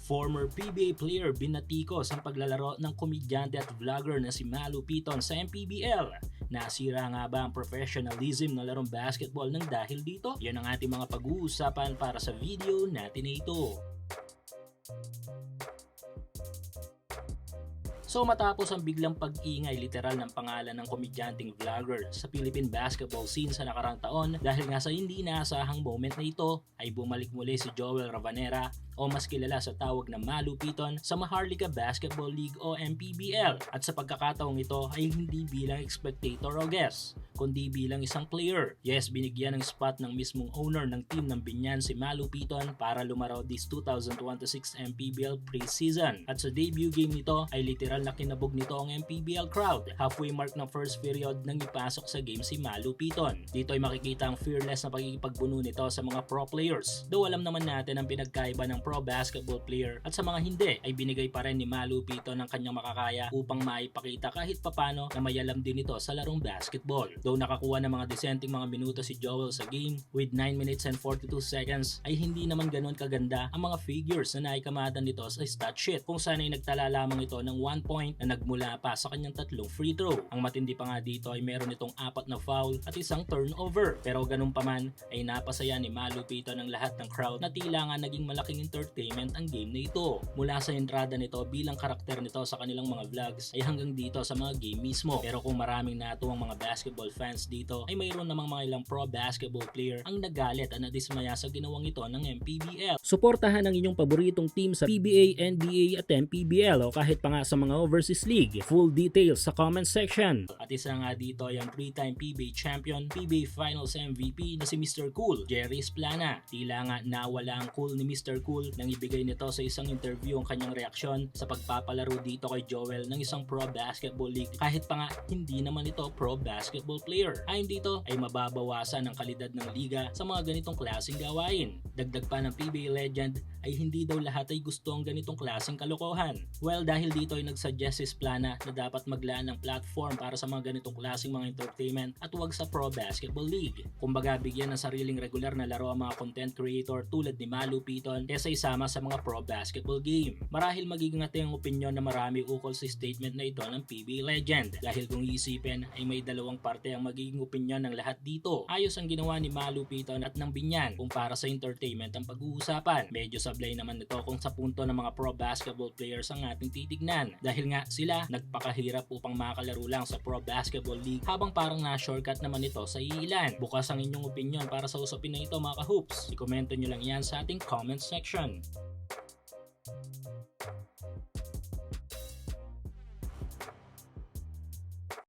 Former PBA player binatikos ang paglalaro ng komedyante at vlogger na si Malu Piton sa MPBL. Nasira nga ba ang professionalism ng larong basketball ng dahil dito? Yan ang ating mga pag-uusapan para sa video natin na ito. So matapos ang biglang pag-ingay literal ng pangalan ng komedyanteng vlogger sa Philippine basketball scene sa nakarang taon dahil nga sa hindi inaasahang moment na ito ay bumalik muli si Joel Ravanera o mas kilala sa tawag na Malu Piton sa Maharlika Basketball League o MPBL at sa pagkakataong ito ay hindi bilang spectator o guest kundi bilang isang player. Yes, binigyan ng spot ng mismong owner ng team ng Binyan si Malu Piton para lumaro this 2026 MPBL preseason. At sa debut game nito ay literal na kinabog nito ang MPBL crowd. Halfway mark ng first period nang ipasok sa game si Malu Piton. Dito ay makikita ang fearless na pagkikipagbuno nito sa mga pro players. Though alam naman natin ang pinagkaiba ng pro basketball player at sa mga hindi ay binigay pa rin ni Malu Piton ang kanyang makakaya upang maipakita kahit papano na may alam din ito sa larong basketball. Though nakakuha ng mga disenteng mga minuto si Joel sa game with 9 minutes and 42 seconds ay hindi naman ganoon kaganda ang mga figures na naikamatan nito sa stat sheet kung saan ay nagtala lamang ito ng 1 point na nagmula pa sa kanyang 3 free throw. Ang matindi pa nga dito ay meron itong 4 na foul at isang turnover. Pero ganun pa man ay napasaya ni Malu Piton ng lahat ng crowd na tila nga naging malaking entertainment ang game na ito. Mula sa entrada nito bilang karakter nito sa kanilang mga vlogs ay hanggang dito sa mga game mismo. Pero kung maraming natuwang mga basketball fans dito ay mayroon namang mga ilang pro basketball player ang nagalit at nadismaya sa ginawang ito ng MPBL. Suportahan ang inyong paboritong team sa PBA, NBA at MPBL o kahit pa nga sa mga overseas league. Full details sa comment section. At isa nga dito ay ang 3-time PBA champion, PBA Finals MVP na si Mr. Cool, Jerry Esplana. Tila nga nawala ang cool ni Mr. Cool nang ibigay nito sa isang interview ang kanyang reaksyon sa pagpapalaro dito kay Joel ng isang pro basketball league kahit pa nga hindi naman ito pro basketball player. Ayon dito ay mababawasan ang kalidad ng liga sa mga ganitong klaseng gawain. Dagdag pa ng PBA legend ay hindi daw lahat ay gusto ang ganitong klaseng kalokohan. Well, dahil dito ay nagsuggest si Esplana na dapat maglaan ng platform para sa mga ganitong klaseng mga entertainment at huwag sa pro basketball league. Kumbaga bigyan ng sariling regular na laro ang mga content creator tulad ni Malu Piton kesa isama sa mga pro basketball game. Marahil magiging ang opinyon na marami ukol sa statement na ito ng PBA legend dahil kung iisipin ay may dalawang parte ang magiging opinyon ng lahat dito. Ayos ang ginawa ni Malu Piton at ng Binyan kung para sa entertainment ang pag-uusapan. Medyo sablay naman ito kung sa punto ng mga pro basketball players ang ating titignan dahil nga sila nagpakahirap upang makalaro lang sa pro basketball league habang parang na-shortcut naman ito sa iilan. Bukas ang inyong opinyon para sa usapin na ito mga ka-hoops. I-komento nyo lang yan sa ating comment section.